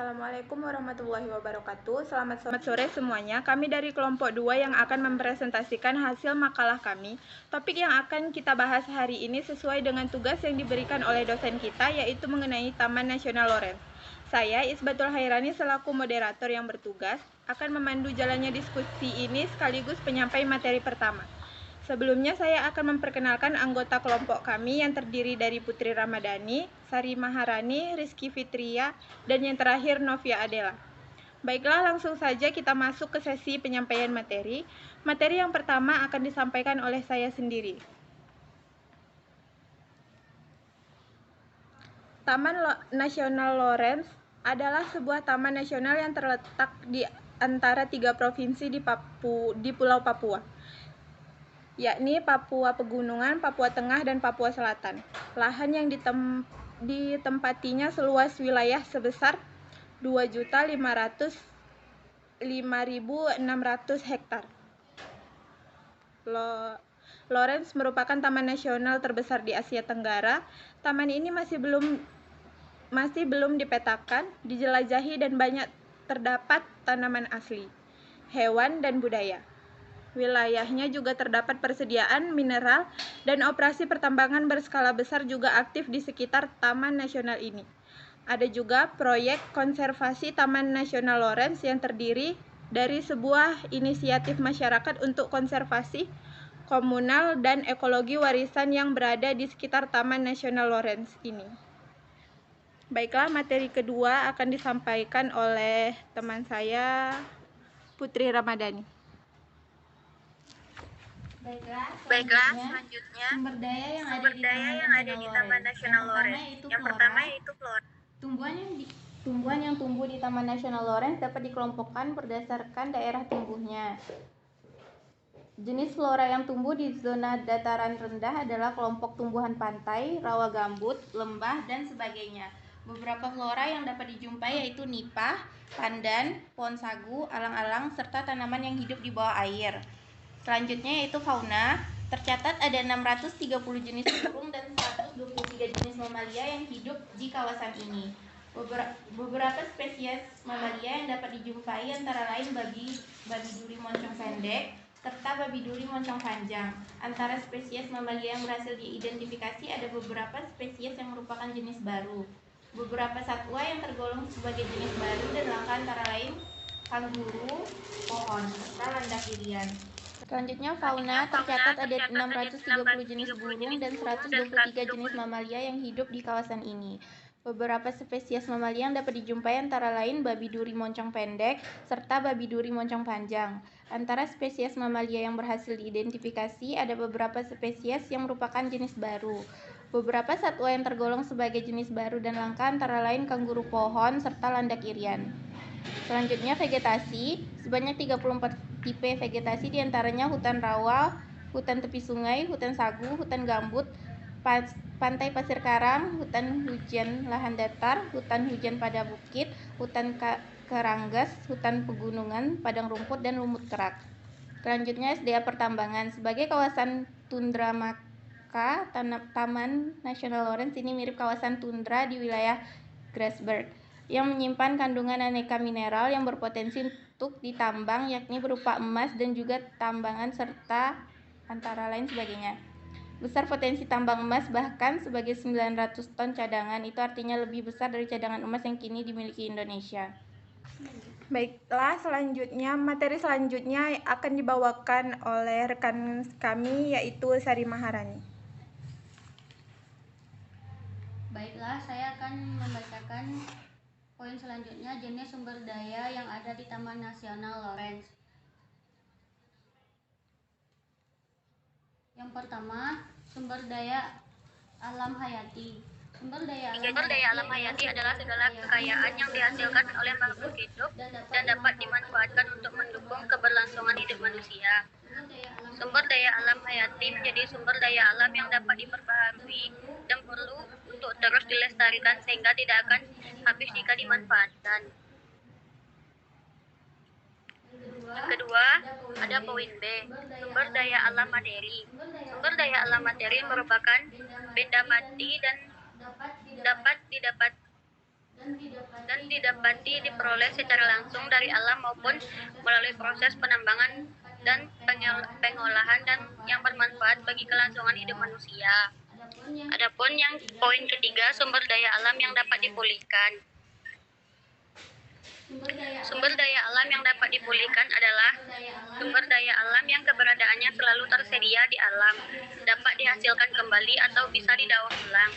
Assalamualaikum warahmatullahi wabarakatuh. Selamat sore semuanya. Kami dari kelompok 2 yang akan mempresentasikan hasil makalah kami. Topik yang akan kita bahas hari ini sesuai dengan tugas yang diberikan oleh dosen kita, yaitu mengenai Taman Nasional Lorentz. Saya, Isbatul Hairani, selaku moderator yang bertugas, akan memandu jalannya diskusi ini sekaligus penyampai materi pertama. Sebelumnya saya akan memperkenalkan anggota kelompok kami yang terdiri dari Putri Ramadhani, Sari Maharani, Rizky Fitria, dan yang terakhir Novia Adela. Baiklah, langsung saja kita masuk ke sesi penyampaian materi. Materi yang pertama akan disampaikan oleh saya sendiri. Taman Nasional Lorentz adalah sebuah taman nasional yang terletak di antara 3 provinsi di Pulau Papua, yakni Papua Pegunungan, Papua Tengah, dan Papua Selatan. Lahan yang ditempatinya seluas wilayah sebesar 2.505.600 hektar. Lorentz merupakan taman nasional terbesar di Asia Tenggara. Taman ini masih belum dipetakan, dijelajahi, dan banyak terdapat tanaman asli, hewan, dan budaya. Wilayahnya juga terdapat persediaan mineral dan operasi pertambangan berskala besar juga aktif di sekitar Taman Nasional ini. Ada juga proyek konservasi Taman Nasional Lorentz yang terdiri dari sebuah inisiatif masyarakat untuk konservasi komunal dan ekologi warisan yang berada di sekitar Taman Nasional Lorentz ini. Baiklah, materi kedua akan disampaikan oleh teman saya, Putri Ramadhani. Baiklah, selanjutnya sumber daya yang ada di Taman Nasional Lorentz. Yang pertama yaitu flora. Tumbuhan yang tumbuh di Taman Nasional Lorentz dapat dikelompokkan berdasarkan daerah tumbuhnya. Jenis flora yang tumbuh di zona dataran rendah adalah kelompok tumbuhan pantai, rawa gambut, lembah, dan sebagainya. Beberapa flora yang dapat dijumpai yaitu nipah, pandan, pohon sagu, alang-alang, serta tanaman yang hidup di bawah air. Selanjutnya yaitu fauna. Tercatat ada 630 jenis burung dan 123 jenis mamalia yang hidup di kawasan ini. Beberapa spesies mamalia yang dapat dijumpai antara lain babi duri moncong pendek serta babi duri moncong panjang. Antara spesies mamalia yang berhasil diidentifikasi ada beberapa spesies yang merupakan jenis baru. Beberapa satwa yang tergolong sebagai jenis baru dan langka antara lain kanguru, pohon, serta landak irian. Selanjutnya fauna. Tercatat ada 630 jenis burung dan 123 jenis mamalia yang hidup di kawasan ini. Beberapa spesies mamalia yang dapat dijumpai antara lain babi duri moncong pendek serta babi duri moncong panjang. Antara spesies mamalia yang berhasil diidentifikasi ada beberapa spesies yang merupakan jenis baru. Beberapa satwa yang tergolong sebagai jenis baru dan langka antara lain kanguru pohon serta landak irian. Selanjutnya vegetasi. Sebanyak 34 tipe vegetasi diantaranya hutan rawa, hutan tepi sungai, hutan sagu, hutan gambut, pantai pasir karang, hutan hujan lahan datar, hutan hujan pada bukit, hutan keranggas, hutan pegunungan, padang rumput, dan lumut kerak. Selanjutnya SDA pertambangan. Sebagai kawasan tundra maka Taman Nasional Lorentz ini mirip kawasan tundra di wilayah Grasberg yang menyimpan kandungan aneka mineral yang berpotensi untuk ditambang, yakni berupa emas dan juga tambangan serta antara lain sebagainya. Besar potensi tambang emas bahkan sebagai 900 ton cadangan, itu artinya lebih besar dari cadangan emas yang kini dimiliki Indonesia. Baiklah, materi selanjutnya akan dibawakan oleh rekan kami yaitu Sari Maharani. Baiklah, saya akan membacakan poin selanjutnya, jenis sumber daya yang ada di Taman Nasional Lorentz. Yang pertama, sumber daya alam hayati. Sumber daya alam hayati adalah segala kekayaan yang dihasilkan oleh makhluk hidup dan dapat dimanfaatkan untuk mendukung keberlangsungan hidup manusia. Sumber daya alam hayati menjadi sumber daya alam yang dapat diperbaharui dan perlu untuk terus dilestarikan sehingga tidak akan habis jika dimanfaatkan. Yang kedua, ada poin B, sumber daya alam materi. Sumber daya alam materi merupakan benda mati dan dapat dan didapati diperoleh secara langsung dari alam maupun melalui proses penambangan dan pengolahan dan yang bermanfaat bagi kelangsungan hidup manusia. Adapun yang poin ketiga, sumber daya alam yang dapat dipulihkan. Sumber daya alam yang dapat dipulihkan adalah sumber daya alam yang keberadaannya selalu tersedia di alam, dapat dihasilkan kembali atau bisa didaur ulang.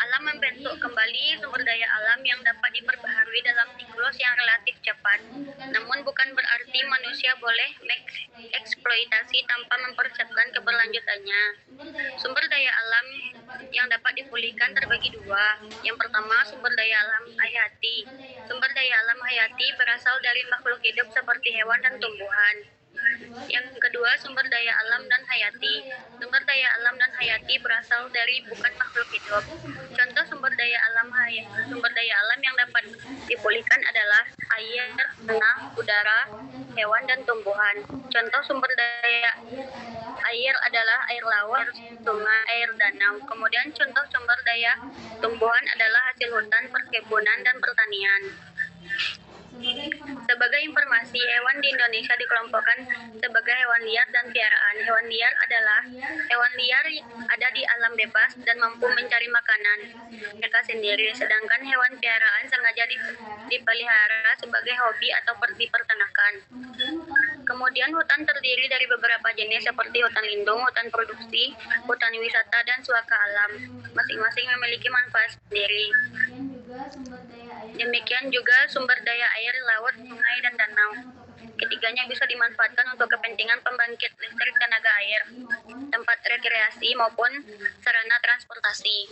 Alam membentuk kembali sumber daya alam yang dapat diperbaharui dalam siklus yang relatif cepat. Namun bukan berarti manusia boleh mengeksploitasi tanpa mempersiapkan keberlanjutannya. Sumber daya alam yang dapat dipulihkan terbagi dua. Yang pertama, sumber daya alam hayati. Sumber daya alam hayati berasal dari makhluk hidup seperti hewan dan tumbuhan. Yang kedua, sumber daya alam dan hayati. Sumber daya alam dan hayati berasal dari bukan makhluk hidup. Contoh sumber daya alam yang dapat dipulihkan adalah air, tanah, udara, hewan dan tumbuhan. Contoh sumber daya air adalah air laut, sungai, air danau. Kemudian contoh sumber daya tumbuhan adalah hasil hutan, perkebunan dan pertanian. Sebagai informasi, hewan di Indonesia dikelompokkan sebagai hewan liar dan piaraan. Hewan liar adalah hewan liar ada di alam bebas dan mampu mencari makanan mereka sendiri, sedangkan hewan piaraan sengaja dipelihara sebagai hobi atau dipertanakan. Kemudian hutan terdiri dari beberapa jenis seperti hutan lindung, hutan produksi, hutan wisata, dan suaka alam. Masing-masing memiliki manfaat sendiri. Demikian juga sumber daya air, laut, sungai, dan danau. Ketiganya bisa dimanfaatkan untuk kepentingan pembangkit listrik tenaga air, tempat rekreasi, maupun sarana transportasi.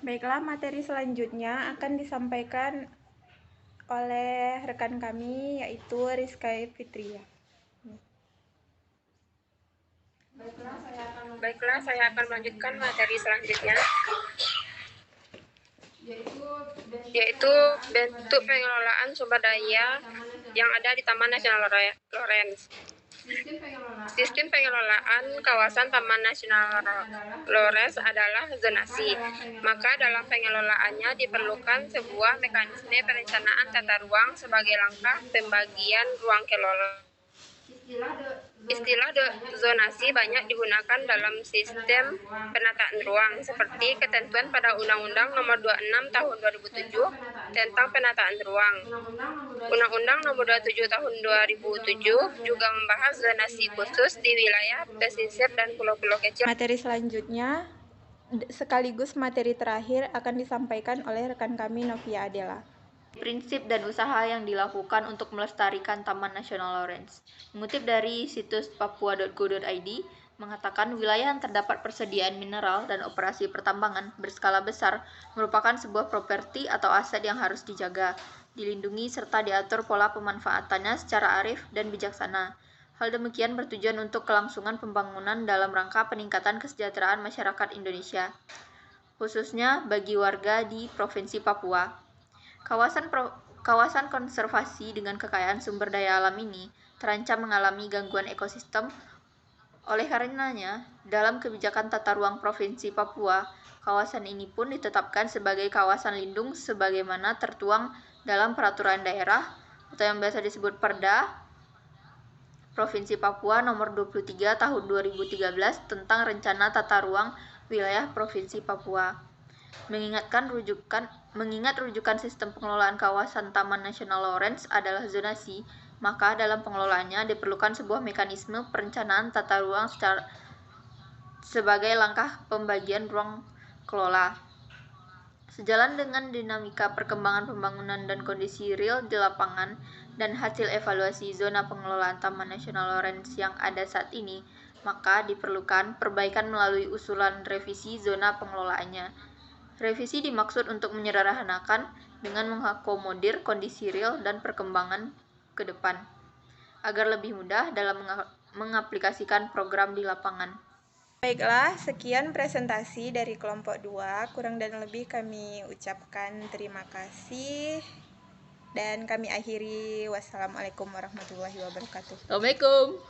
Baiklah, materi selanjutnya akan disampaikan oleh rekan kami, yaitu Rizka Fitria. Baiklah, saya akan melanjutkan materi selanjutnya, yaitu bentuk pengelolaan sumber daya yang ada di Taman Nasional Lorentz. Sistem pengelolaan kawasan Taman Nasional Lorentz adalah zonasi. Maka dalam pengelolaannya diperlukan sebuah mekanisme perencanaan tata ruang sebagai langkah pembagian ruang kelola. Istilah zonasi banyak digunakan dalam sistem penataan ruang, seperti ketentuan pada Undang-Undang Nomor 26 Tahun 2007 tentang penataan ruang. Undang-Undang Nomor 27 Tahun 2007 juga membahas zonasi khusus di wilayah pesisir dan pulau-pulau kecil. Materi selanjutnya sekaligus materi terakhir akan disampaikan oleh rekan kami Novia Adela. Prinsip dan usaha yang dilakukan untuk melestarikan Taman Nasional Lorentz. Mengutip dari situs papua.go.id, mengatakan wilayah yang terdapat persediaan mineral dan operasi pertambangan berskala besar merupakan sebuah properti atau aset yang harus dijaga, dilindungi, serta diatur pola pemanfaatannya secara arif dan bijaksana. Hal demikian bertujuan untuk kelangsungan pembangunan dalam rangka peningkatan kesejahteraan masyarakat Indonesia, khususnya bagi warga di Provinsi Papua. Kawasan konservasi dengan kekayaan sumber daya alam ini terancam mengalami gangguan ekosistem. Oleh karenanya, dalam kebijakan tata ruang Provinsi Papua, kawasan ini pun ditetapkan sebagai kawasan lindung sebagaimana tertuang dalam peraturan daerah atau yang biasa disebut Perda Provinsi Papua Nomor 23 Tahun 2013 tentang Rencana Tata Ruang Wilayah Provinsi Papua. Mengingat rujukan sistem pengelolaan kawasan Taman Nasional Lorentz adalah zonasi, maka dalam pengelolaannya diperlukan sebuah mekanisme perencanaan tata ruang sebagai langkah pembagian ruang kelola. Sejalan dengan dinamika perkembangan pembangunan dan kondisi real di lapangan dan hasil evaluasi zona pengelolaan Taman Nasional Lorentz yang ada saat ini, maka diperlukan perbaikan melalui usulan revisi zona pengelolaannya. Revisi dimaksud untuk menyederhanakan dengan mengakomodir kondisi real dan perkembangan ke depan, agar lebih mudah dalam mengaplikasikan program di lapangan. Baiklah, sekian presentasi dari kelompok 2. Kurang dan lebih kami ucapkan terima kasih. Dan kami akhiri. Wassalamualaikum warahmatullahi wabarakatuh. Assalamualaikum.